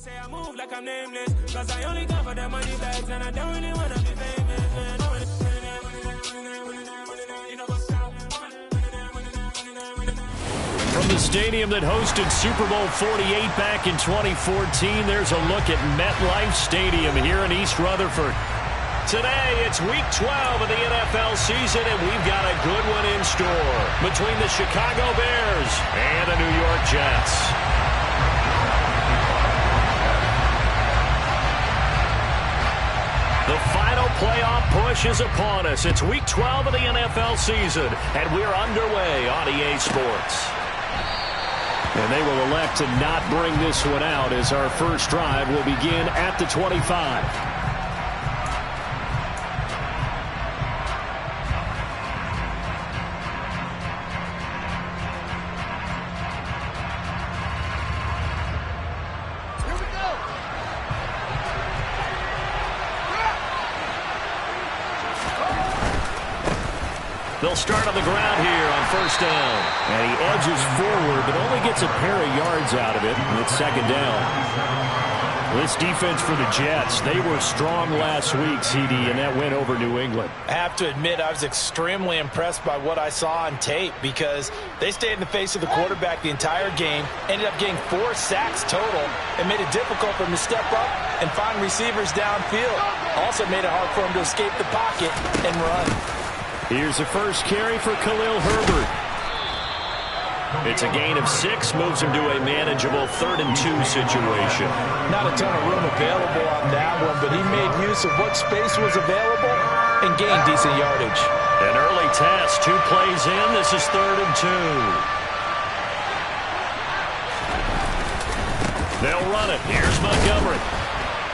say I move like I'm nameless, cause I only come for the money bags and I don't really wanna be famous, man. From the stadium that hosted Super Bowl 48 back in 2014, there's a look at MetLife Stadium here in East Rutherford. Today, it's Week 12 of the NFL season, and we've got a good one in store between the Chicago Bears and the New York Jets. The final playoff push is upon us. It's Week 12 of the NFL season, and we're underway on EA Sports. And they will elect to not bring this one out as our first drive will begin at the 25. They'll start on the ground here on first down. And he edges forward, but only gets a pair of yards out of it. And it's second down. This defense for the Jets, they were strong last week, CD, and that win over New England. I have to admit, I was extremely impressed by what I saw on tape because they stayed in the face of the quarterback the entire game, ended up getting 4 sacks total, and made it difficult for him to step up and find receivers downfield. Also made it hard for him to escape the pocket and run. Here's the first carry for Khalil Herbert. It's a gain of 6, moves him to a manageable 3rd and 2 situation. Not a ton of room available on that one, but he made use of what space was available and gained decent yardage. An early test, 2 plays in. This is 3rd and 2. They'll run it. Here's Montgomery.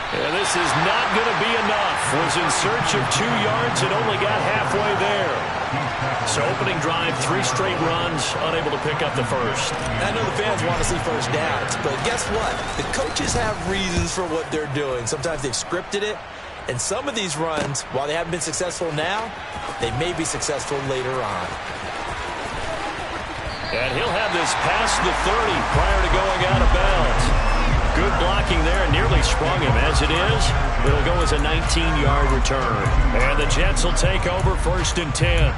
And this is not going to be enough. Was in search of 2 yards and only got halfway there. So opening drive, 3 straight runs, unable to pick up the first. I know the fans want to see first downs, but guess what? The coaches have reasons for what they're doing. Sometimes they've scripted it, and some of these runs, while they haven't been successful now, they may be successful later on. And he'll have this past the 30 prior to going out of bounds. Good blocking there, nearly sprung him. As it is, it'll go as a 19-yard return. And the Jets will take over 1st and 10.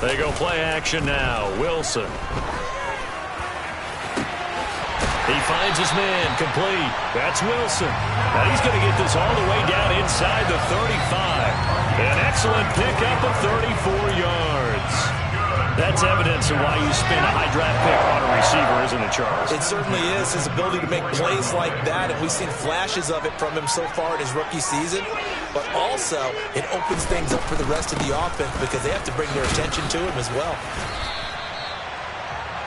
They go play action now. Wilson. He finds his man, complete. That's Wilson. Now he's going to get this all the way down inside the 35. An excellent pickup of 34 yards. That's evidence of why you spend a high draft pick on a receiver, isn't it, Charles? It certainly is. His ability to make plays like that, and we've seen flashes of it from him so far in his rookie season. But also, it opens things up for the rest of the offense because they have to bring their attention to him as well.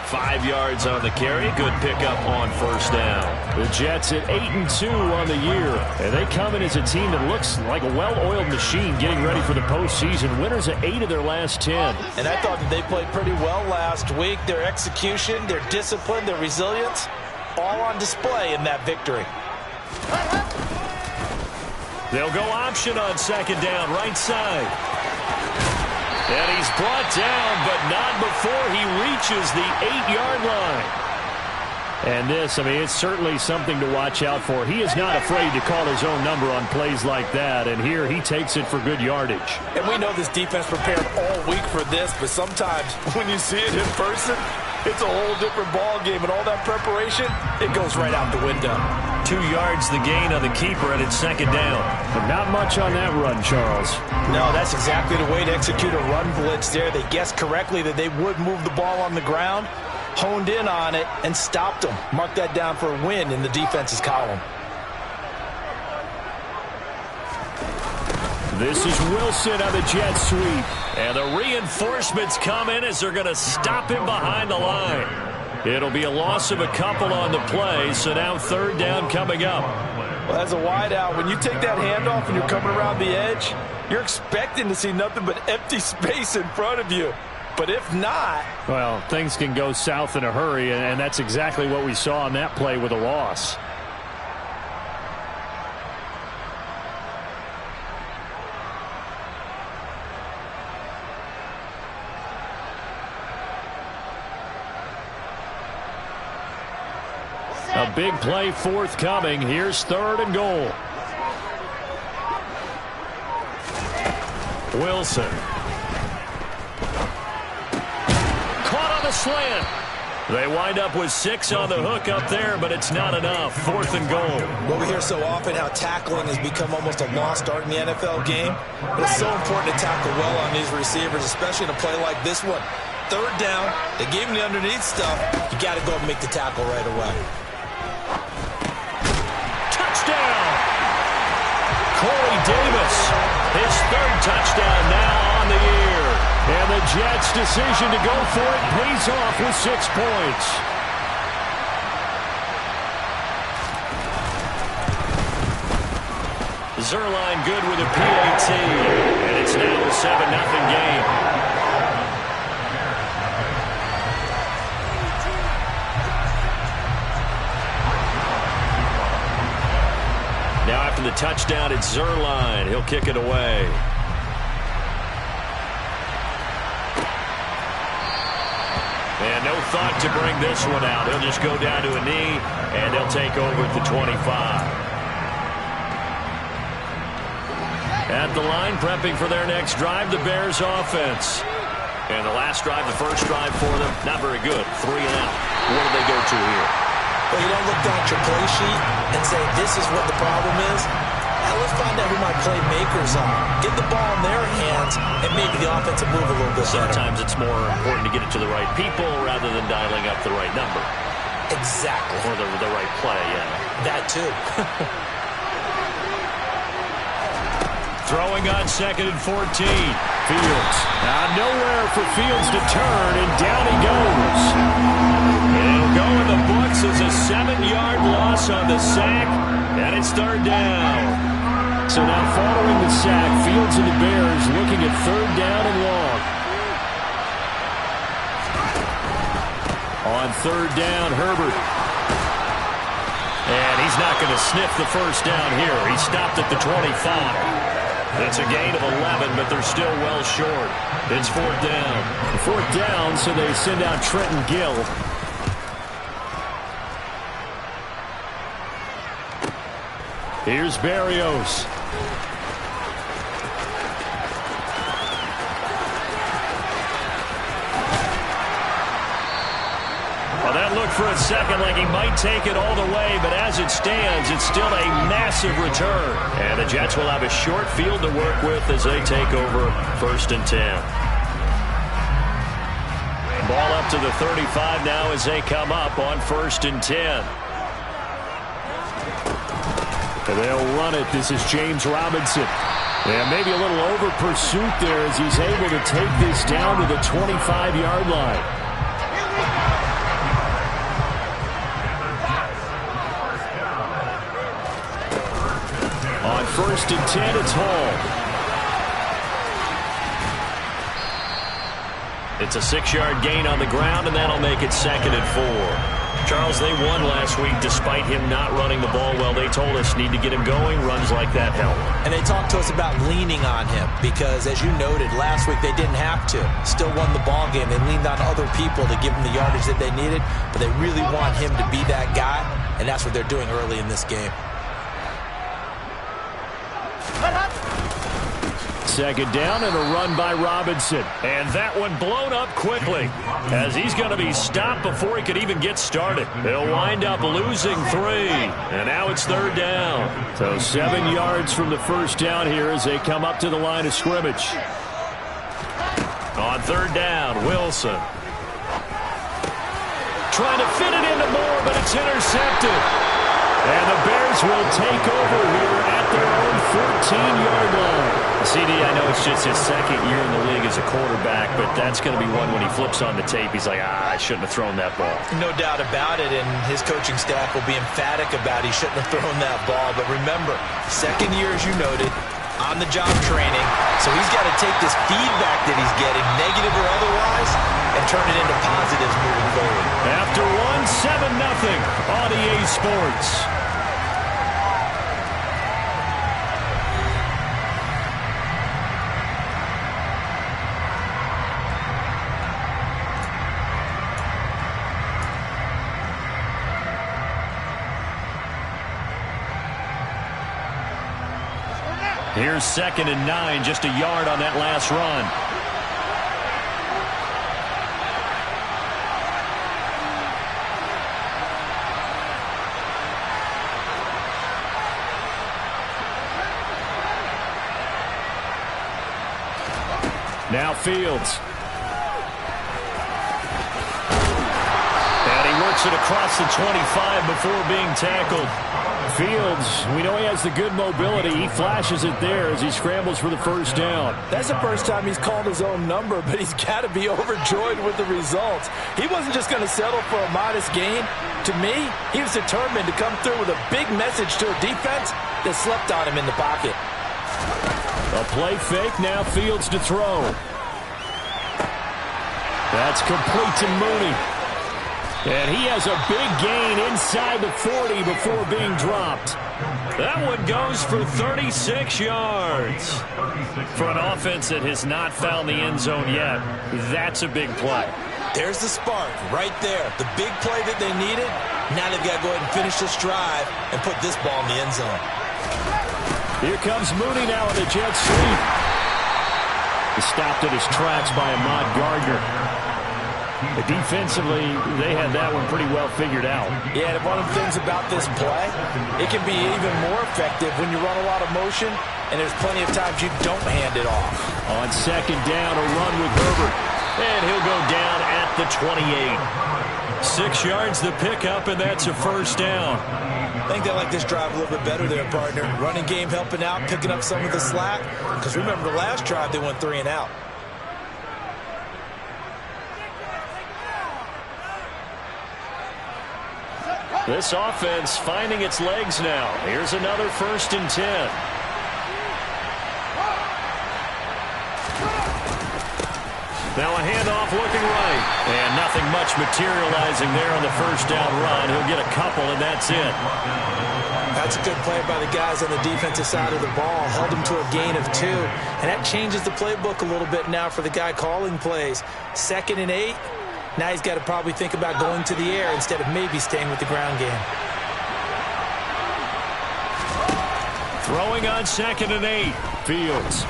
5 yards on the carry. Good pickup on first down. The Jets at 8-2 on the year. And they come in as a team that looks like a well-oiled machine getting ready for the postseason. Winners of 8 of their last 10. And I thought that they played pretty well last week. Their execution, their discipline, their resilience, all on display in that victory. They'll go option on second down, right side. And he's brought down, but not before he reaches the 8-yard line. And this, I mean, it's certainly something to watch out for. He is not afraid to call his own number on plays like that, and here he takes it for good yardage. And we know this defense prepared all week for this, but sometimes when you see it in person, it's a whole different ball game, and all that preparation, it goes right out the window. 2 yards the gain on the keeper, and it's second down. But not much on that run, Charles. No, that's exactly the way to execute a run blitz there. They guessed correctly that they would move the ball on the ground, honed in on it, and stopped them. Mark that down for a win in the defense's column. This is Wilson on the jet sweep. And the reinforcements come in as they're going to stop him behind the line. It'll be a loss of a couple on the play, so now third down coming up. Well, as a wideout, when you take that handoff and you're coming around the edge, you're expecting to see nothing but empty space in front of you. But if not... Well, things can go south in a hurry, and that's exactly what we saw on that play with a loss. A big play forthcoming. Here's 3rd and goal. Wilson. Caught on the slant. They wind up with 6 on the hook up there, but it's not enough. 4th and goal. Well, we hear so often how tackling has become almost a lost art in the NFL game. But it's so important to tackle well on these receivers, especially in a play like this one. 3rd down, they gave him the underneath stuff. You got to go and make the tackle right away. Touchdown! Corey Davis, his 3rd touchdown now on the year. And the Jets' decision to go for it pays off with 6 points. Zuerlein good with a PAT. And it's now a 7-0 game. Now after the touchdown, it's Zuerlein. He'll kick it away. And no thought to bring this one out. He'll just go down to a knee, and they'll take over at the 25. At the line, prepping for their next drive, the Bears offense. And the last drive, the first drive for them, not very good. 3 and out. What do they go to here? Well, you don't look down at your play sheet and say, this is what the problem is. Now let's find out who my playmakers are. Get the ball in their hands and make the offensive move a little bit better. Sometimes it's more important to get it to the right people rather than dialing up the right number. Exactly. Or the right play, yeah. That too. Throwing on 2nd and 14. Fields. Nowhere for Fields to turn, and down he goes. It'll go in the books as a 7-yard loss on the sack, and it's 3rd down. So now following the sack, Fields and the Bears looking at 3rd down and long. On 3rd down, Herbert. And he's not going to sniff the first down here. He stopped at the 25. It's a gain of 11, but they're still well short. It's 4th down. 4th down, so they send out Trenton Gill. Here's Berrios. Well, that looked for a second like he might take it all the way, but as it stands, it's still a massive return. And the Jets will have a short field to work with as they take over 1st and 10. Ball up to the 35 now as they come up on 1st and 10. And they'll run it. This is James Robinson. And maybe a little over pursuit there as he's able to take this down to the 25-yard line. On 1st and 10, it's Hall. It's a 6-yard gain on the ground, and that'll make it 2nd and 4. Charles, they won last week despite him not running the ball well. They told us need to get him going. Runs like that help. And they talked to us about leaning on him because, as you noted, last week they didn't have to. Still won the ball game. They leaned on other people to give them the yardage that they needed, but they really want him to be that guy, and that's what they're doing early in this game. 2nd down and a run by Robinson. And that one blown up quickly as he's going to be stopped before he could even get started. They'll wind up losing 3. And now it's 3rd down. So 7 yards from the first down here as they come up to the line of scrimmage. On 3rd down, Wilson. Trying to fit it into Moore, but it's intercepted. And the Bears will take over here at their own 14-yard line. CD, I know it's just his second year in the league as a quarterback, but that's going to be one when he flips on the tape. He's like, I shouldn't have thrown that ball. No doubt about it, and his coaching staff will be emphatic about he shouldn't have thrown that ball. But remember, second year, as you noted, on-the-job training, so he's got to take this feedback that he's getting, negative or otherwise, and turn it into positives moving forward. After 7-0 on EA Sports. Here's 2nd and 9, just a yard on that last run. Now Fields. And he works it across the 25 before being tackled. Fields, we know he has the good mobility. He flashes it there as he scrambles for the first down. That's the first time he's called his own number, but he's got to be overjoyed with the results. He wasn't just going to settle for a modest gain. To me, he was determined to come through with a big message to a defense that slept on him in the pocket. A play fake, now Fields to throw. That's complete to Mooney. And he has a big gain inside the 40 before being dropped. That one goes for 36 yards. For an offense that has not found the end zone yet, that's a big play. There's the spark right there. The big play that they needed. Now they've got to go ahead and finish this drive and put this ball in the end zone. Here comes Mooney now in the jet sweep. He's stopped at his tracks by Ahmad Gardner. Defensively, they had that one pretty well figured out. Yeah, and one of the things about this play, it can be even more effective when you run a lot of motion, and there's plenty of times you don't hand it off. On 2nd down, a run with Herbert. And he'll go down at the 28. 6 yards the pickup, and that's a first down. I think they like this drive a little bit better there, partner. Running game helping out, picking up some of the slack. Because remember, the last drive, they went 3 and out. This offense finding its legs now. Here's another 1st and 10. Now a handoff looking right. And nothing much materializing there on the first down run. He'll get a couple, and that's it. That's a good play by the guys on the defensive side of the ball. Held him to a gain of 2. And that changes the playbook a little bit now for the guy calling plays. 2nd and 8. Now he's got to probably think about going to the air instead of maybe staying with the ground game. Throwing on 2nd and 8. Fields.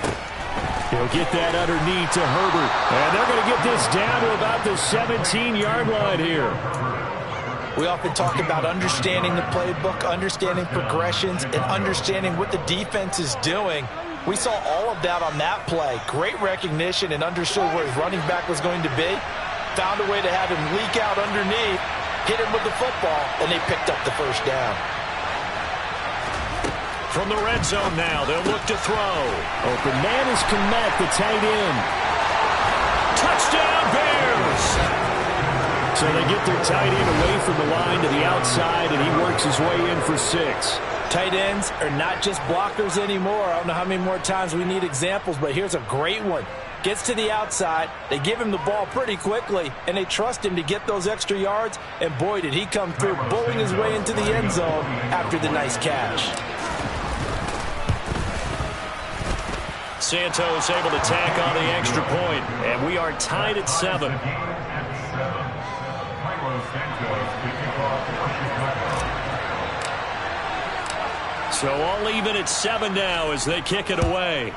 He'll get that underneath to Herbert. And they're going to get this down to about the 17-yard line here. We often talk about understanding the playbook, understanding progressions, and understanding what the defense is doing. We saw all of that on that play. Great recognition and understood where his running back was going to be. Found a way to have him leak out underneath, hit him with the football, and they picked up the first down. From the red zone now, they'll look to throw. Open man is Kmet, the tight end. Touchdown, Bears! So they get their tight end away from the line to the outside, and he works his way in for 6. Tight ends are not just blockers anymore. I don't know how many more times we need examples, but here's a great one. Gets to the outside, they give him the ball pretty quickly, and they trust him to get those extra yards, and boy, did he come through, bowling his way into the end zone after the nice catch. Santos able to tack on the extra point, and we are tied at 7. So all even at 7 now as they kick it away.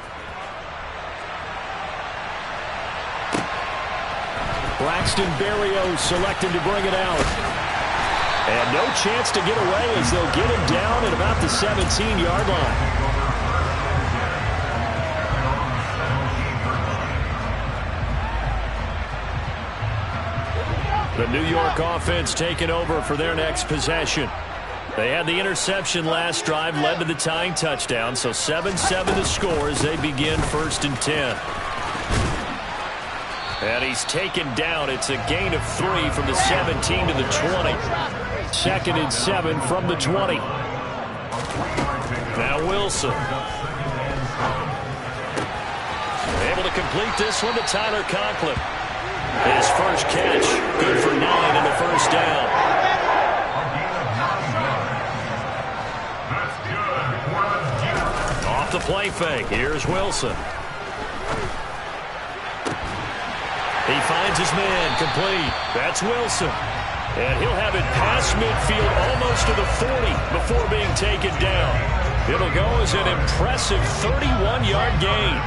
Braxton Berrios selected to bring it out. And no chance to get away as they'll get him down at about the 17-yard line. The New York offense taking over for their next possession. They had the interception last drive, led to the tying touchdown, so 7-7 to score as they begin 1st and 10. And he's taken down. It's a gain of 3 from the 17 to the 20. 2nd and 7 from the 20. Now Wilson. Able to complete this one to Tyler Conklin. His first catch, good for 9 and a first down. Off the play fake, here's Wilson. He finds his man, complete. That's Wilson. And he'll have it past midfield almost to the 40 before being taken down. It'll go as an impressive 31-yard gain.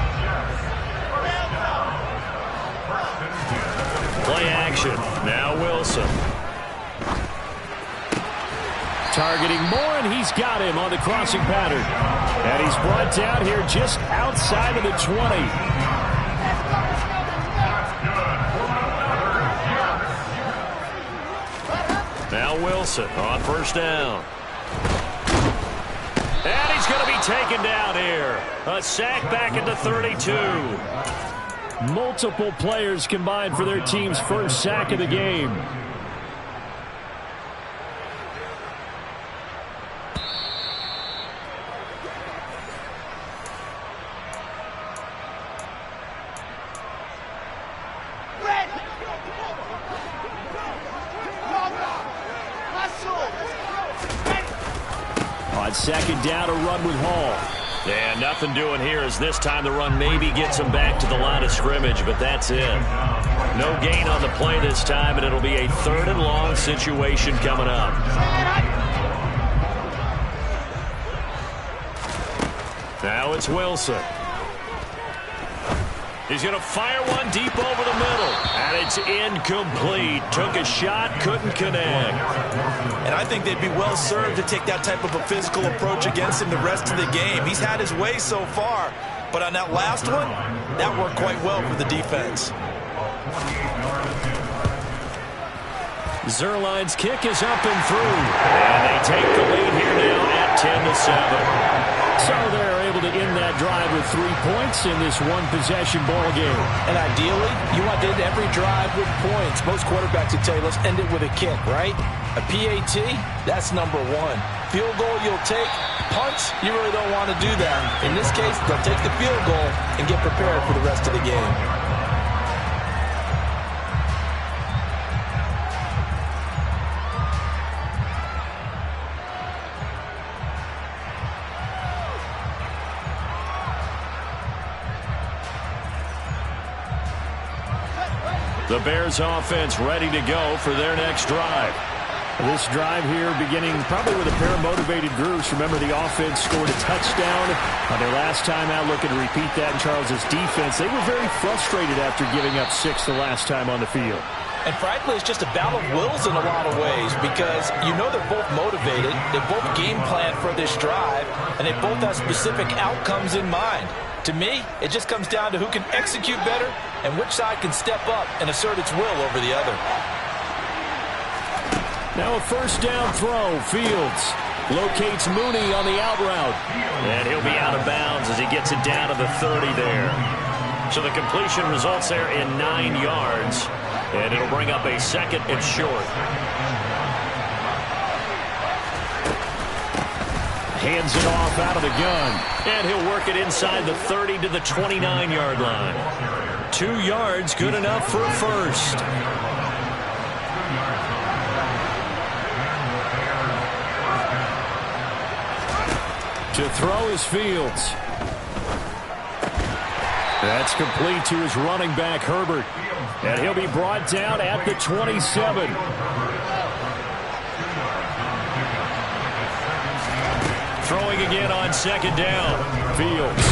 Play action. Now Wilson. Targeting Moore, and he's got him on the crossing pattern. And he's brought down here just outside of the 20. Now Wilson on first down. And he's going to be taken down here. A sack back at the 32. Multiple players combined for their team's first sack of the game. On second down, a run with Hall. And nothing doing here as this time the run maybe gets him back to the line of scrimmage, but that's it. No gain on the play this time, and it'll be a 3rd and long situation coming up. Now it's Wilson. He's going to fire one deep over the middle. And it's incomplete. Took a shot, couldn't connect. And I think they'd be well served to take that type of a physical approach against him the rest of the game. He's had his way so far. But on that last one, that worked quite well for the defense. Zuerlein's kick is up and through. And they take the lead here now at 10-7. So they're able to end that drive with 3 points in this one-possession ball game. And ideally, you want to end every drive with points. Most quarterbacks would tell you, let's end it with a kick, right? A PAT, that's number 1. Field goal you'll take. Punts, you really don't want to do that. In this case, they'll take the field goal and get prepared for the rest of the game. The Bears offense ready to go for their next drive. This drive here beginning probably with a pair of motivated groups. Remember, the offense scored a touchdown on their last time out. Looking to repeat that in Charles's defense. They were very frustrated after giving up 6 the last time on the field. And frankly, it's just a battle of wills in a lot of ways because you know they're both motivated. They both game plan for this drive, and they both have specific outcomes in mind. To me, it just comes down to who can execute better and which side can step up and assert its will over the other. Now a first down throw. Fields locates Mooney on the out route. And he'll be out of bounds as he gets it down to the 30 there. So the completion results there in 9 yards. And it'll bring up a 2nd and short. Hands it off out of the gun. And he'll work it inside the 30 to the 29-yard line. 2 yards, good enough for a first. To throw is Fields. That's complete to his running back, Herbert. And he'll be brought down at the 27. Throwing again on second down. Fields.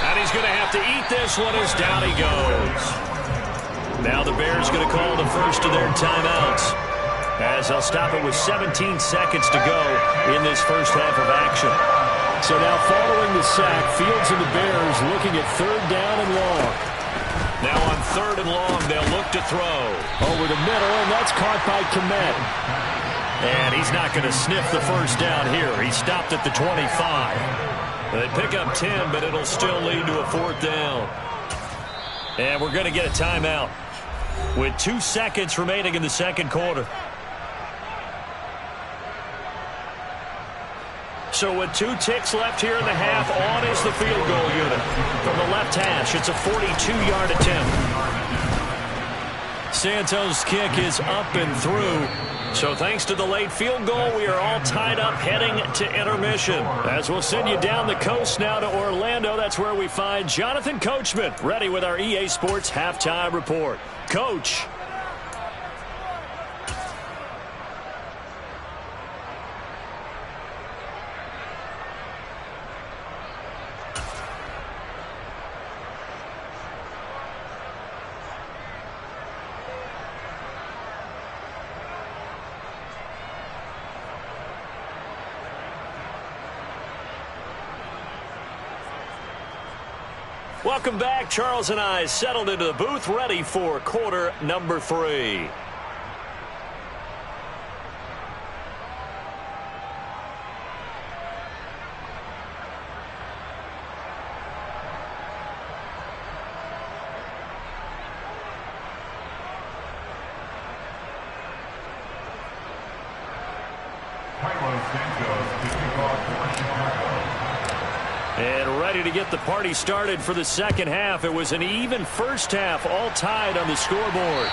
And he's going to have to eat this one as down he goes. Now the Bears going to call the first of their timeouts, as they'll stop it with 17 seconds to go in this first half of action. So now following the sack, Fields and the Bears looking at 3rd down and long. Now on 3rd and long, they'll look to throw. Over the middle, and that's caught by Kmet. And he's not going to sniff the first down here. He stopped at the 25. They pick up 10, but it'll still lead to a 4th down. And we're going to get a timeout with 2 seconds remaining in the second quarter. So with 2 ticks left here in the half, on is the field goal unit. From the left hash, it's a 42-yard attempt. Santos' kick is up and through. So thanks to the late field goal, we are all tied up heading to intermission. As we'll send you down the coast now to Orlando, that's where we find Jonathan Coachman, ready with our EA Sports Halftime Report. Coach. Welcome back. Charles and I settled into the booth, ready for quarter number 3. And ready to get the party started for the second half. It was an even first half, all tied on the scoreboard.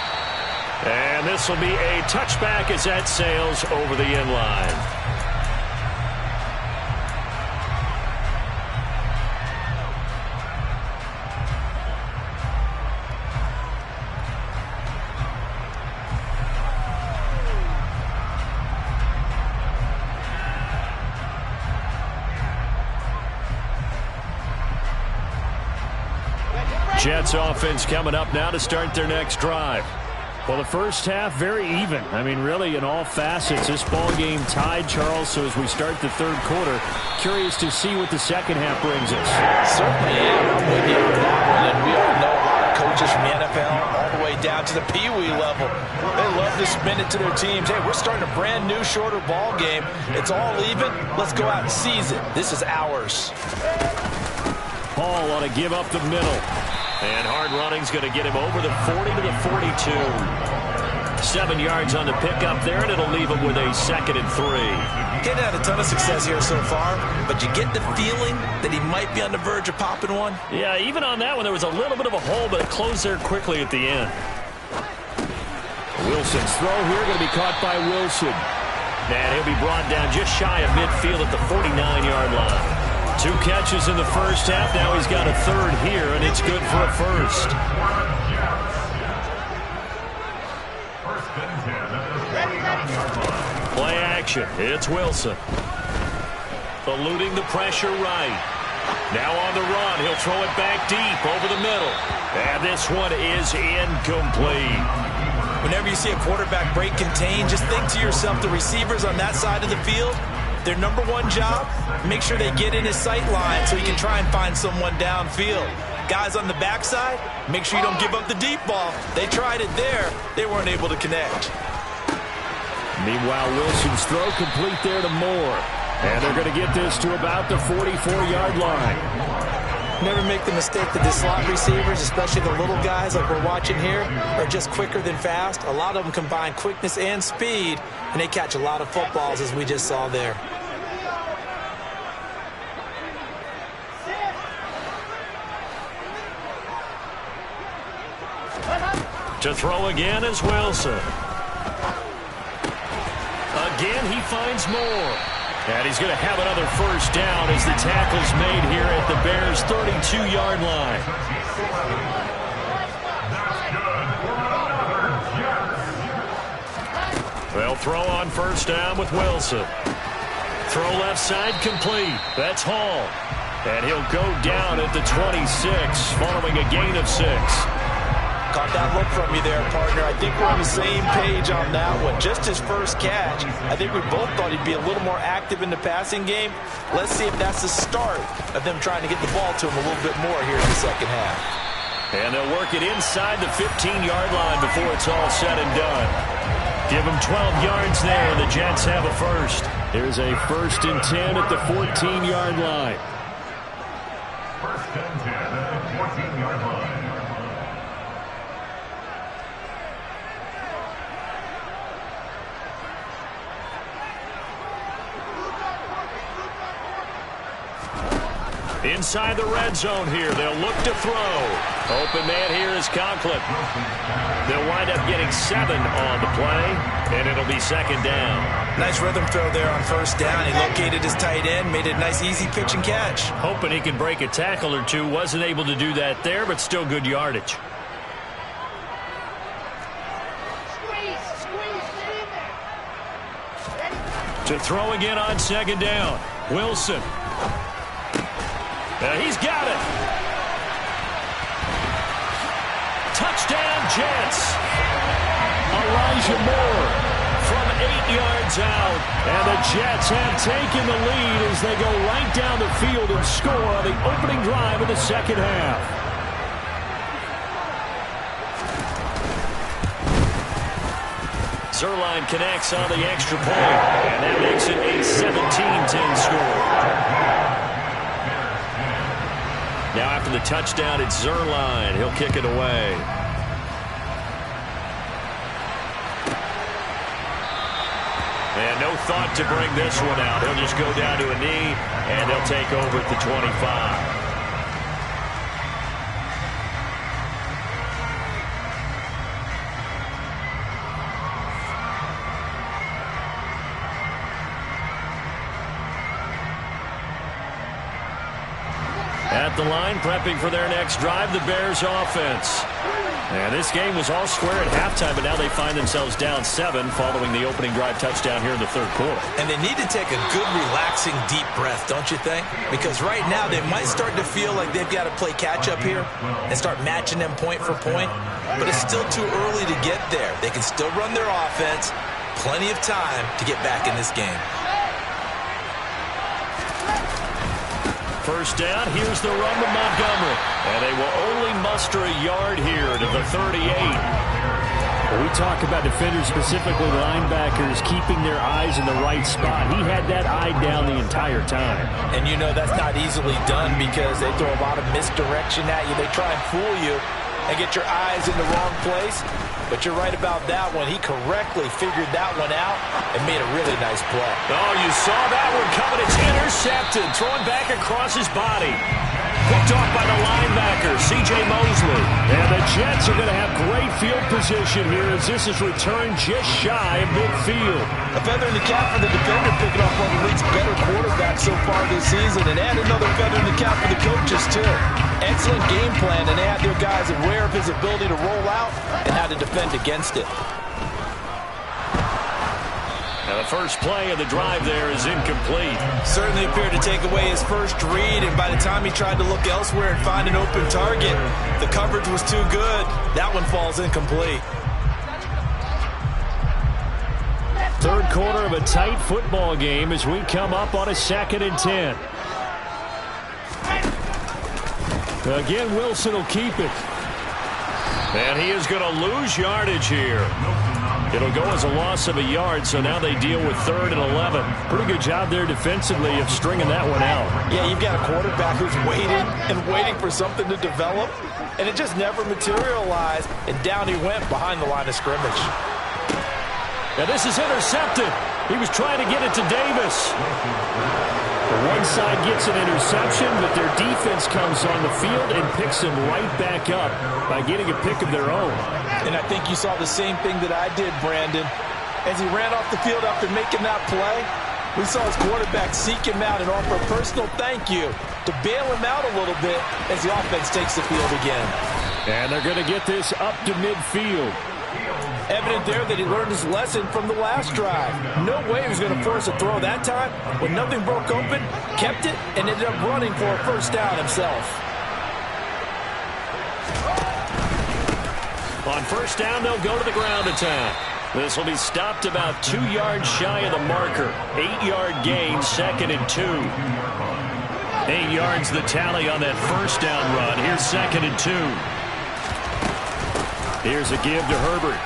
And this will be a touchback as that sails over the end line. Jets offense coming up now to start their next drive. Well, the first half, very even. I mean, really, in all facets, this ball game tied, Charles. So as we start the third quarter, curious to see what the second half brings us. Certainly am. I'm with you on that one. And we all know a lot of coaches from the NFL all the way down to the Pee Wee level. They love to spin it to their teams. Hey, we're starting a brand new, shorter ball game. It's all even. Let's go out and seize it. This is ours. Hall on a give up the middle. And hard running's going to get him over the 40 to the 42. 7 yards on the pickup there, and it'll leave him with a 2nd and 3. Getting had a ton of success here so far, but you get the feeling that he might be on the verge of popping one. Yeah, even on that one, there was a little bit of a hole, but it closed there quickly at the end. Wilson's throw here going to be caught by Wilson. And he'll be brought down just shy of midfield at the 49-yard line. 2 catches in the first half. Now he's got a 3rd here, and it's good for a 1st. Play action. It's Wilson. Eluding the pressure right. Now on the run. He'll throw it back deep over the middle. And this one is incomplete. Whenever you see a quarterback break contain, just think to yourself, the receivers on that side of the field, their number one job, make sure they get in his sight line so he can try and find someone downfield. Guys on the backside, make sure you don't give up the deep ball. They tried it there. They weren't able to connect. Meanwhile, Wilson's throw complete there to Moore. And they're going to get this to about the 44-yard line. Never make the mistake that the slot receivers, especially the little guys like we're watching here, are just quicker than fast. A lot of them combine quickness and speed, and they catch a lot of footballs, as we just saw there. To throw again is Wilson. Again, he finds Moore. And he's going to have another 1st down as the tackle's made here at the Bears' 32-yard line. They'll throw on 1st down with Wilson. Throw left side complete. That's Hall. And he'll go down at the 26 following a gain of 6. Caught that look from you there, partner. I think we're on the same page on that one. Just his first catch. I think we both thought he'd be a little more active in the passing game. Let's see if that's the start of them trying to get the ball to him a little bit more here in the second half. And they'll work it inside the 15-yard line before it's all said and done. Give them 12 yards there, and the Jets have a first. Here's a 1st and 10 at the 14-yard line. 1st and 10 at the 14-yard line. Inside the red zone here. They'll look to throw. Open man here is Conklin. They'll wind up getting 7 on the play, and it'll be 2nd down. Nice rhythm throw there on 1st down. He located his tight end, made it a nice easy pitch and catch. Hoping he can break a tackle or two. Wasn't able to do that there, but still good yardage. To throw again on 2nd down. Wilson. He's got it. Touchdown, Jets. Elijah Moore from 8 yards out. And the Jets have taken the lead as they go right down the field and score on the opening drive of the 2nd half. Zuerlein connects on the extra point, and that makes it a 17-10 score. Now after the touchdown, it's Zuerlein. He'll kick it away. And no thought to bring this one out. He'll just go down to a knee, and they'll take over at the 25. At the line, prepping for their next drive, the Bears offense. And this game was all square at halftime, but now they find themselves down 7 following the opening drive touchdown here in the 3rd quarter. And they need to take a good, relaxing, deep breath, don't you think? Because right now they might start to feel like they've got to play catch-up here and start matching them point for point. But it's still too early to get there. They can still run their offense. Plenty of time to get back in this game. 1st down, here's the run to Montgomery. And they will only muster a yard here to the 38. When we talk about defenders, specifically linebackers, keeping their eyes in the right spot. He had that eye down the entire time. And you know that's not easily done because they throw a lot of misdirection at you. They try and fool you and get your eyes in the wrong place. But you're right about that one. He correctly figured that one out and made a really nice play. Oh, you saw that one coming. It's intercepted. Throwing back across his body. Picked off by the linebacker, C.J. Mosley. And the Jets are going to have great field position here as this is returned just shy of midfield. A feather in the cap for the defender, picking off one of the league's better quarterbacks so far this season. And add another feather in the cap for the coaches, too. Excellent game plan, and they had their guys aware of his ability to roll out and how to defend against it. Now the first play of the drive there is incomplete. Certainly appeared to take away his first read, and by the time he tried to look elsewhere and find an open target, the coverage was too good. That one falls incomplete. 3rd quarter of a tight football game as we come up on a 2nd and 10. Again, Wilson will keep it. And he is going to lose yardage here. It'll go as a loss of a yard, so now they deal with 3rd and 11. Pretty good job there defensively of stringing that one out. Yeah, you've got a quarterback who's waiting for something to develop, and it just never materialized, and down he went behind the line of scrimmage. Now this is intercepted. He was trying to get it to Davis. One side gets an interception, but their defense comes on the field and picks them right back up by getting a pick of their own. And I think you saw the same thing that I did, Brandon. As he ran off the field after making that play, we saw his quarterback seek him out and offer a personal thank you to bail him out a little bit as the offense takes the field again. And they're going to get this up to midfield. Evident there that he learned his lesson from the last drive. No way he was going to force a throw that time. When nothing broke open, kept it, and ended up running for a 1st down himself. On 1st down, they'll go to the ground attack. This will be stopped about 2 yards shy of the marker. 8-yard gain, 2nd and 2. 8 yards the tally on that 1st down run. Here's 2nd and 2. Here's a give to Herbert.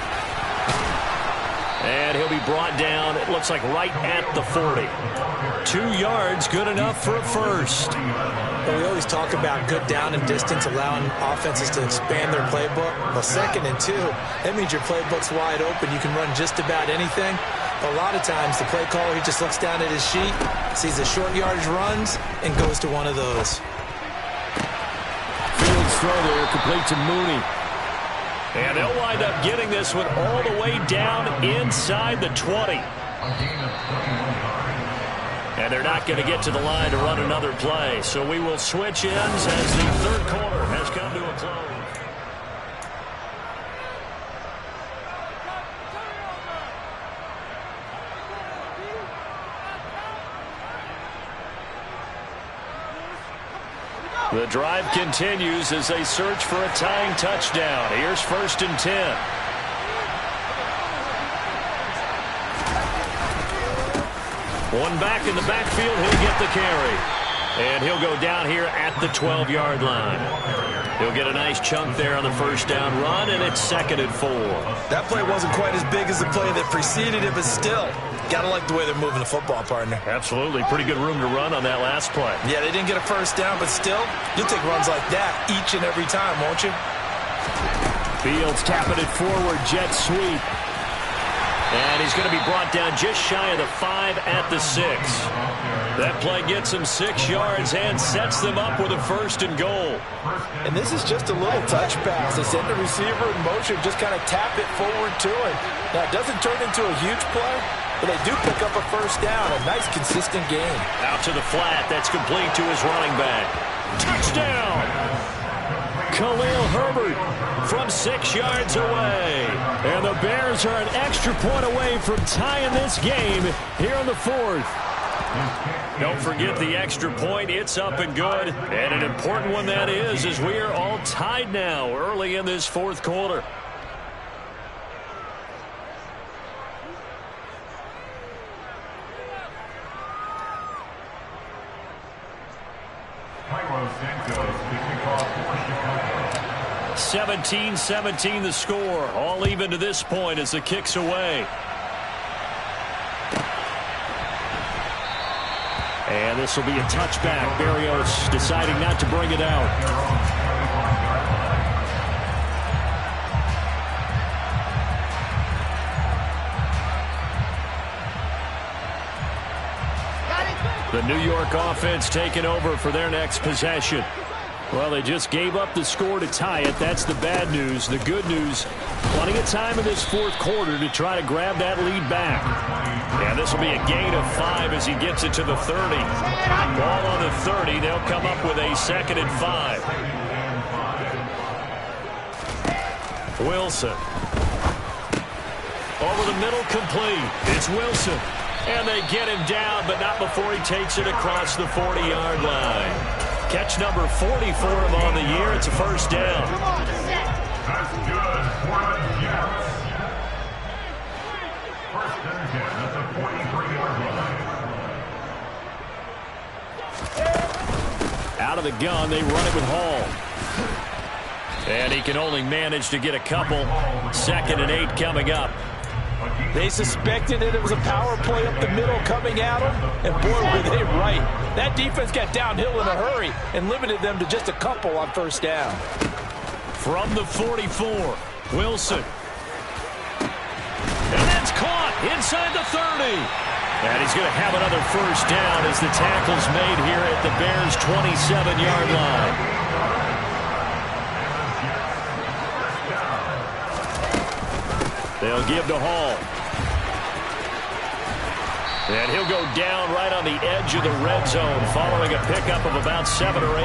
And he'll be brought down, it looks like right at the 40. 2 yards, good enough for a first. Well, we always talk about good down and distance, allowing offenses to expand their playbook. Well, 2nd and 2, that means your playbook's wide open. You can run just about anything. A lot of times, the play caller, he just looks down at his sheet, sees the short yardage runs, and goes to one of those. Fields throw there, complete to Mooney. And they'll wind up getting this one all the way down inside the 20. And they're not going to get to the line to run another play. So we will switch ends as the third quarter has come to a close. The drive continues as they search for a tying touchdown. Here's 1st and 10. One back in the backfield, he'll get the carry. And he'll go down here at the 12-yard line. He'll get a nice chunk there on the first down run, and it's 2nd and 4. That play wasn't quite as big as the play that preceded it, but still, got to like the way they're moving the football, partner. Absolutely. Pretty good room to run on that last play. Yeah, they didn't get a first down, but still, you'll take runs like that each and every time, won't you? Fields tapping it forward, jet sweep. And he's going to be brought down just shy of the 5 at the 6. That play gets him 6 yards and sets them up with a 1st and goal. And this is just a little touch pass. They send the receiver in motion, just kind of tap it forward to him. Now, it doesn't turn into a huge play, but they do pick up a first down. A nice, consistent game. Out to the flat. That's complete to his running back. Touchdown! Khalil Herbert from 6 yards away. And the Bears are an extra point away from tying this game here in the 4th. Don't forget the extra point. It's up and good. And an important one that is, as we are all tied now early in this 4th quarter. Cairo Santos, the kickoff for Chicago. 17-17 the score. All even to this point as the kick's away. And this will be a touchback. Berrios deciding not to bring it out. The New York offense taking over for their next possession. Well, they just gave up the score to tie it. That's the bad news. The good news, plenty of time in this 4th quarter to try to grab that lead back. Yeah, this will be a gain of 5 as he gets it to the 30. Ball on the 30. They'll come up with a 2nd and 5. Wilson. Over the middle, complete. It's Wilson. And they get him down, but not before he takes it across the 40-yard line. Catch number 40 for him on the year. It's a first down. That's good for the Jets. 1st and 10 at the 43-yard line. Out of the gun, they run it with Hall. And he can only manage to get a couple. 2nd and 8 coming up. They suspected that it was a power play up the middle coming at them, and boy, were they right. That defense got downhill in a hurry and limited them to just a couple on first down. From the 44, Wilson. And that's caught inside the 30. And he's going to have another first down as the tackle's made here at the Bears' 27-yard line. They'll give to Hall. And he'll go down right on the edge of the red zone following a pickup of about 7 or 8.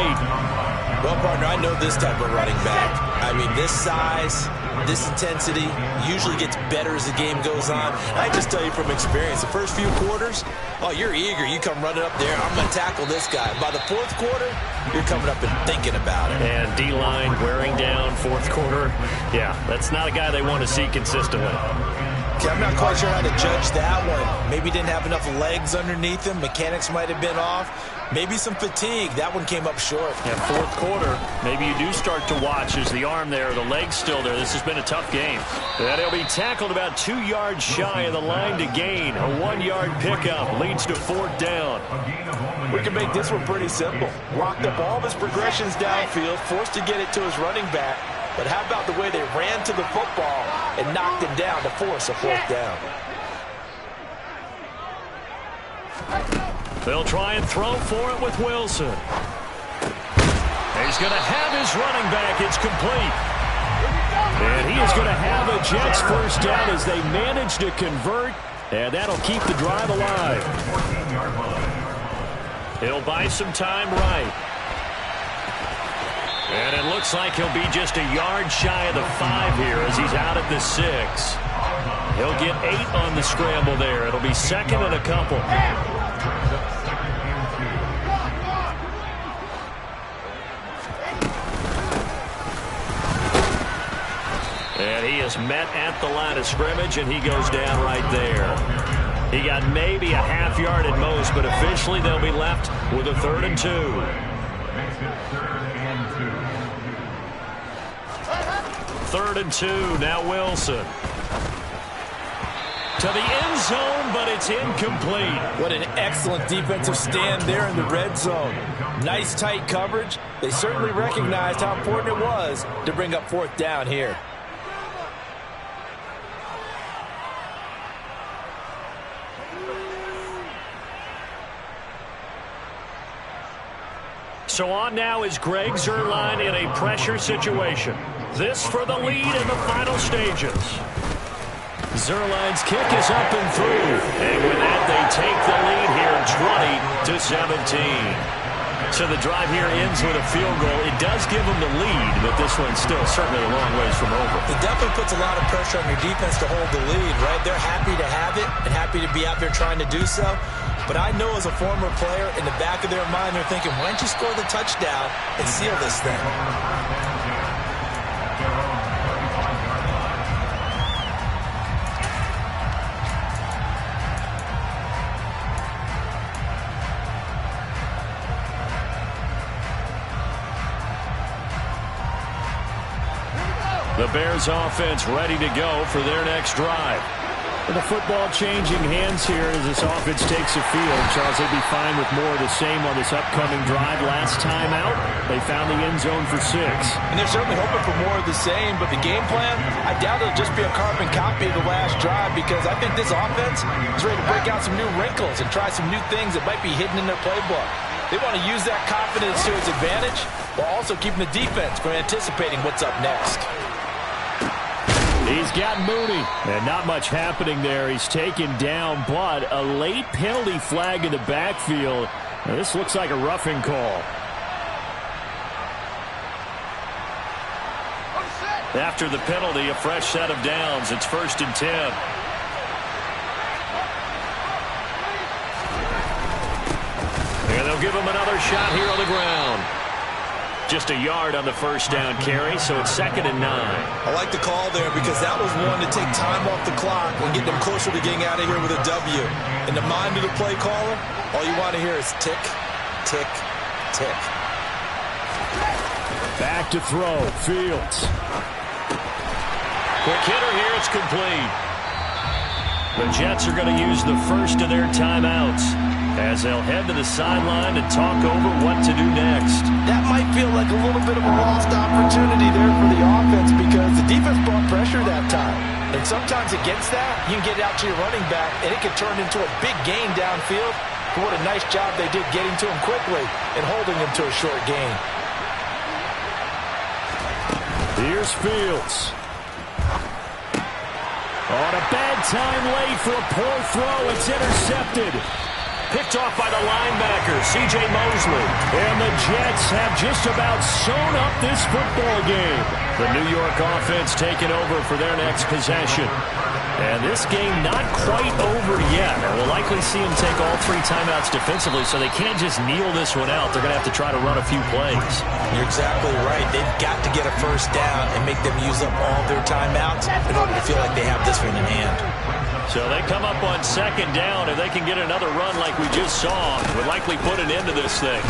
Well, partner, I know this type of running back. I mean, this size, this intensity usually gets better as the game goes on. I just tell you from experience, the first few quarters, oh, you're eager. You come running up there, I'm going to tackle this guy. By the 4th quarter, you're coming up and thinking about it. And D-line wearing down 4th quarter. Yeah, that's not a guy they want to see consistently. Okay, I'm not quite sure how to judge that one. Maybe didn't have enough legs underneath him. Mechanics might have been off. Maybe some fatigue. That one came up short. Yeah, fourth quarter, maybe you do start to watch as the arm there, the leg's still there. This has been a tough game. And he'll be tackled about 2 yards shy of the line to gain. A 1-yard pickup leads to fourth down. We can make this one pretty simple. Locked up all of his progressions downfield, forced to get it to his running back. But how about the way they ran to the football and knocked him down to force a fourth down? They'll try and throw for it with Wilson. He's going to have his running back. It's complete. And he is going to have a Jets first down as they manage to convert. And that'll keep the drive alive. He'll buy some time right. And it looks like he'll be just a yard shy of the 5 here as he's out at the 6. He'll get 8 on the scramble there. It'll be second and a couple. And he is met at the line of scrimmage, and he goes down right there. He got maybe a half yard at most, but officially they'll be left with a 3rd and 2. Third and 2, now Wilson. To the end zone, but it's incomplete. What an excellent defensive stand there in the red zone. Nice tight coverage. They certainly recognized how important it was to bring up fourth down here. So on now is Greg Zuerlein in a pressure situation. This for the lead in the final stages. Zuerlein's kick is up and through. And with that, they take the lead here 20-17. So the drive here ends with a field goal. It does give them the lead, but this one's still certainly a long ways from over. It definitely puts a lot of pressure on your defense to hold the lead, right? They're happy to have it and happy to be out there trying to do so. But I know as a former player, in the back of their mind, they're thinking, why don't you score the touchdown and seal this thing? The Bears offense ready to go for their next drive. The football changing hands here as this offense takes the field. Charles, they'd be fine with more of the same on this upcoming drive. Last time out, they found the end zone for 6. And they're certainly hoping for more of the same, but the game plan, I doubt it'll just be a carbon copy of the last drive because I think this offense is ready to break out some new wrinkles and try some new things that might be hidden in their playbook. They want to use that confidence to its advantage while also keeping the defense from anticipating what's up next. He's got Mooney. And not much happening there. He's taken down, but a late penalty flag in the backfield. Now, this looks like a roughing call. After the penalty, a fresh set of downs. It's 1st and 10. And they'll give him another shot here on the ground. Just a yard on the first down carry, so it's 2nd and 9. I like the call there because that was one to take time off the clock and get them closer to getting out of here with a W. In the mind of the play caller, all you want to hear is tick, tick, tick. Back to throw. Fields. Quick hitter here. It's complete. The Jets are going to use the first of their timeouts as they'll head to the sideline and talk over what to do next. That might feel like a little bit of a lost opportunity there for the offense because the defense brought pressure that time. And sometimes against that, you can get out to your running back, and it could turn into a big gain downfield. But what a nice job they did getting to him quickly and holding him to a short gain. Here's Fields. On a bad time late for a poor throw. It's intercepted. Picked off by the linebacker, C.J. Mosley. And the Jets have just about sewn up this football game. The New York offense taking over for their next possession. And this game not quite over yet. And we'll likely see them take all 3 timeouts defensively, so they can't just kneel this one out. They're going to have to try to run a few plays. You're exactly right. They've got to get a first down and make them use up all their timeouts in order to feel like they have this one in hand. So they come up on second down. If they can get another run like we just saw, would likely put an end to this thing.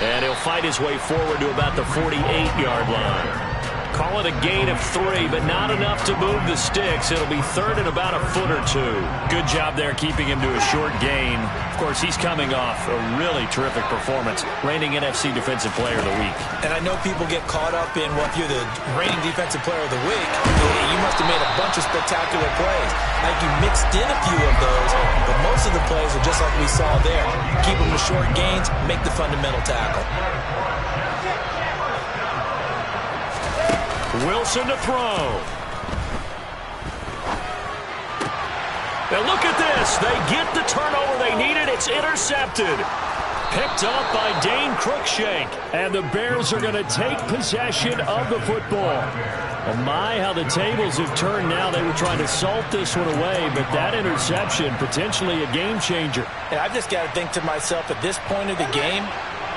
And he'll fight his way forward to about the 48-yard line. Call it a gain of 3, but not enough to move the sticks. It'll be third and about a foot or two. Good job there keeping him to a short gain. Of course, he's coming off a really terrific performance, reigning NFC Defensive Player of the Week. And I know people get caught up in, well, if you're the reigning Defensive Player of the Week, you must have made a bunch of spectacular plays. Like you mixed in a few of those, but most of the plays are just like we saw there. Keep them to short gains, make the fundamental tackle. Wilson to throw. Now look at this. They get the turnover they needed. It's intercepted. Picked up by Dane Cruikshank. And the Bears are going to take possession of the football. Oh my, how the tables have turned now. They were trying to salt this one away, but that interception, potentially a game changer. And I've just got to think to myself, at this point of the game,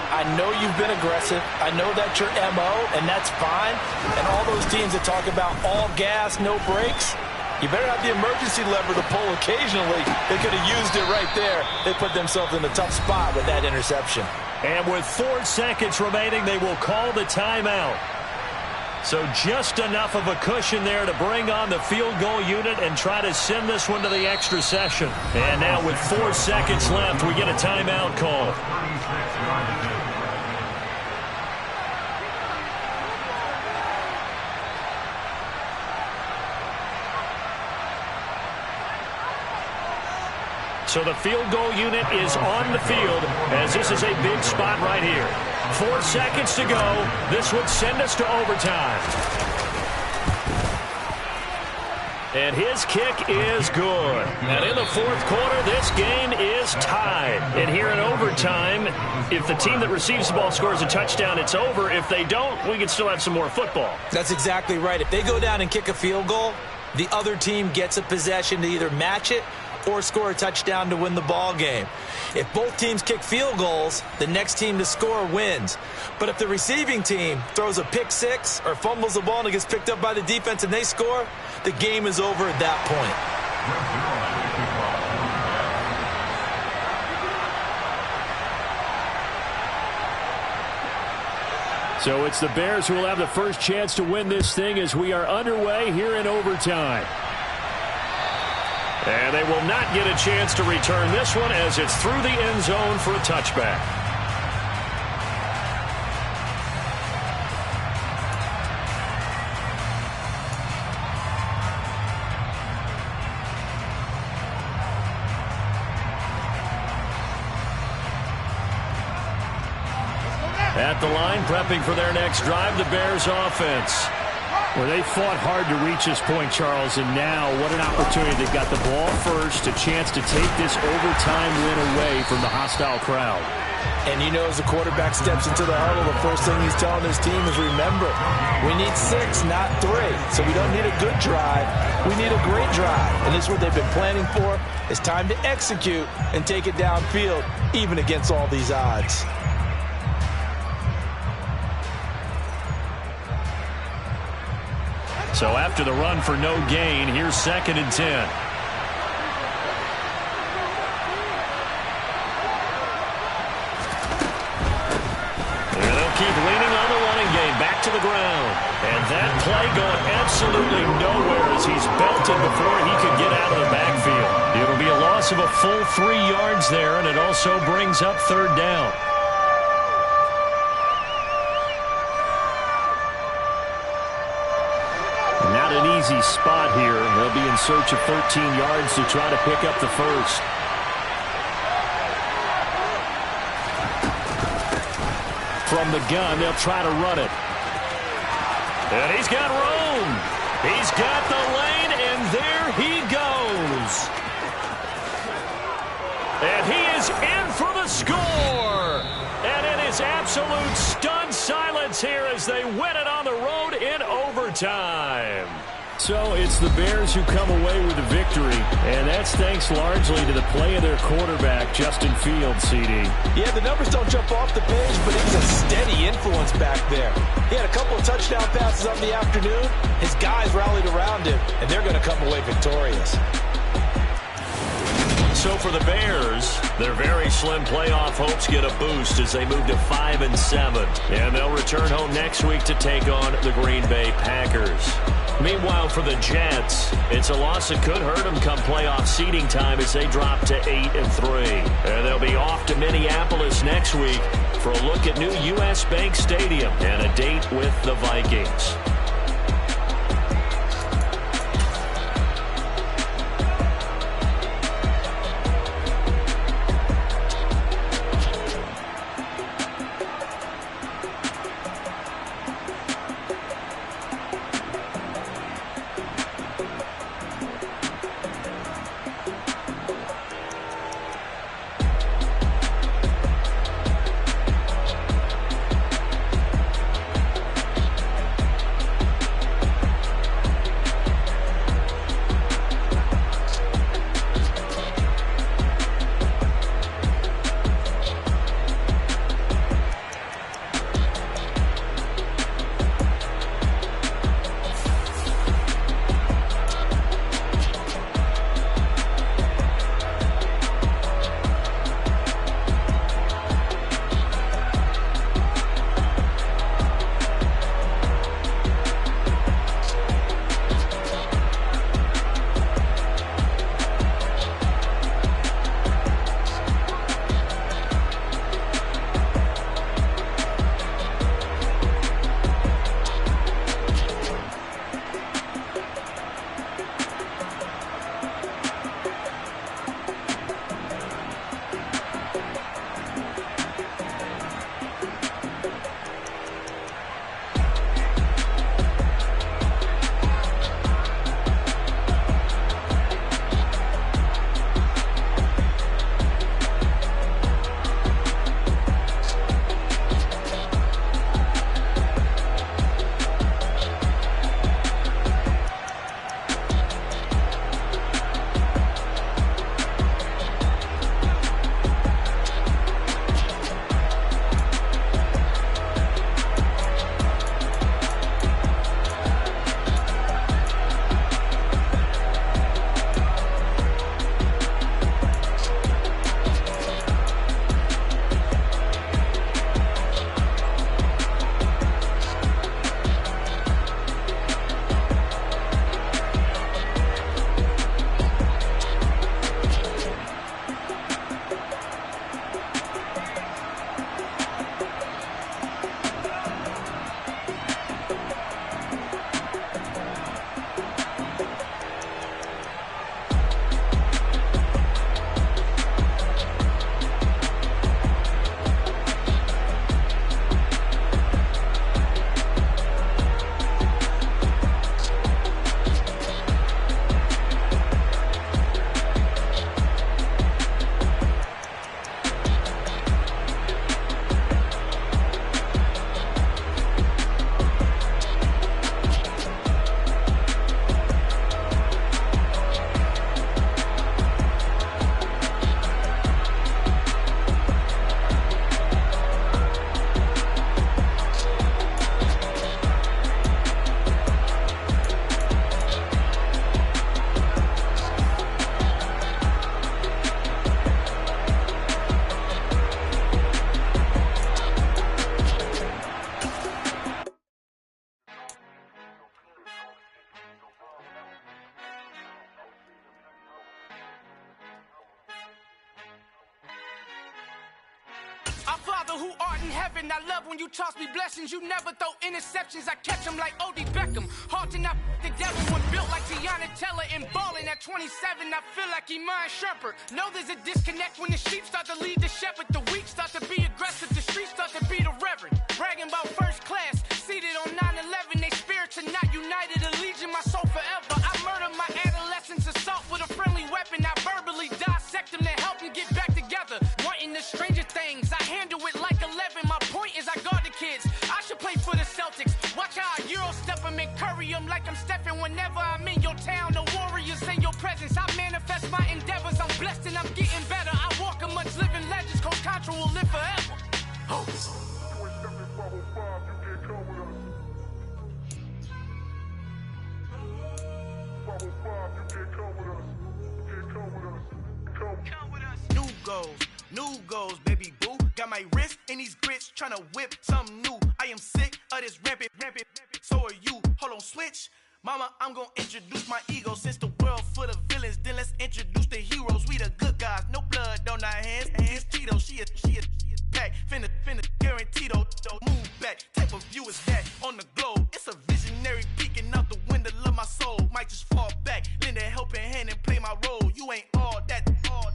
I know you've been aggressive. I know that's your MO, and that's fine. And all those teams that talk about all gas, no brakes, you better have the emergency lever to pull occasionally. They could have used it right there. They put themselves in a tough spot with that interception. And with 4 seconds remaining, they will call the timeout. So just enough of a cushion there to bring on the field goal unit and try to send this one to the extra session. And now with 4 seconds left, we get a timeout call. So the field goal unit is on the field as this is a big spot right here. 4 seconds to go. This would send us to overtime. And his kick is good. And in the fourth quarter, this game is tied. And here in overtime, if the team that receives the ball scores a touchdown, it's over. If they don't, we can still have some more football. That's exactly right. If they go down and kick a field goal, the other team gets a possession to either match it or score a touchdown to win the ball game. If both teams kick field goals, the next team to score wins. But if the receiving team throws a pick six or fumbles the ball and it gets picked up by the defense and they score, the game is over at that point. So it's the Bears who will have the first chance to win this thing as we are underway here in overtime. And they will not get a chance to return this one as it's through the end zone for a touchback. At the line, prepping for their next drive, the Bears offense. Well, they fought hard to reach this point, Charles, and now what an opportunity. They've got the ball first, a chance to take this overtime win away from the hostile crowd. And you know, as the quarterback steps into the huddle, the first thing he's telling his team is, remember, we need 6, not 3. So we don't need a good drive. We need a great drive. And this is what they've been planning for. It's time to execute and take it downfield, even against all these odds. So after the run for no gain, here's 2nd and 10. And they'll keep leaning on the running game, back to the ground. And that play going absolutely nowhere as he's belted before he could get out of the backfield. It'll be a loss of a full 3 yards there, and it also brings up 3rd down. Not an easy spot here. They'll be in search of 13 yards to try to pick up the first. From the gun, they'll try to run it. And he's got room. He's got the lane, and there he goes. And he is in for the score. And it is absolute stunned silence here as they win it on the road in overtime. So it's the Bears who come away with the victory, and that's thanks largely to the play of their quarterback, Justin Fields, CD. Yeah, the numbers don't jump off the page, but he's a steady influence back there. He had a couple of touchdown passes on the afternoon. His guys rallied around him, and they're going to come away victorious. So for the Bears, their very slim playoff hopes get a boost as they move to 5-7. And they'll return home next week to take on the Green Bay Packers. Meanwhile, for the Jets, it's a loss that could hurt them come playoff seeding time as they drop to 8-3. And they'll be off to Minneapolis next week for a look at new U.S. Bank Stadium and a date with the Vikings. who art in heaven, I love when you toss me blessings. You never throw interceptions, I catch them like O.D. Beckham. Hard to not the devil when built like Tiana Teller and balling at 27. I feel like Iman Shumpert. Know there's a disconnect when the sheep start to lead the shepherd. The weak start to be aggressive, the streets start to be the reverend. Bragging about first class, seated on 9/11. They spirits are not united, a legion, my soul forever. I murder my adolescence, assault with a friendly weapon. I verbally dissect them to help them get back together. Wanting the stranger things, I handle it like 11. My point is I guard the kids. I should play for the Celtics. Watch how I Euro step them and curry them like I'm Stephen. Whenever I'm in your town, the Warriors in your presence. I manifest my endeavors. I'm blessed and I'm getting better. I walk amongst living legends. Coach Contra will live forever. Come new goals, baby boo. Got my wrist in these grits, tryna whip something new. I am sick of this rampant, so are you. Hold on, switch. Mama, I'm gonna introduce my ego. Since the world full of villains, then let's introduce the heroes. We the good guys, no blood on our hands. It's Tito, she is back. Finna, guaranteed, move back. Type of view is that on the globe? It's a visionary peeking out the window of my soul. Might just fall back, lend a helping hand and play my role. You ain't all that.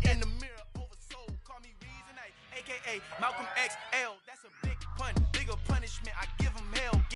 In the mirror, oversold. Call me Reason, aka Malcolm XL. That's a big pun, bigger punishment. I give him hell.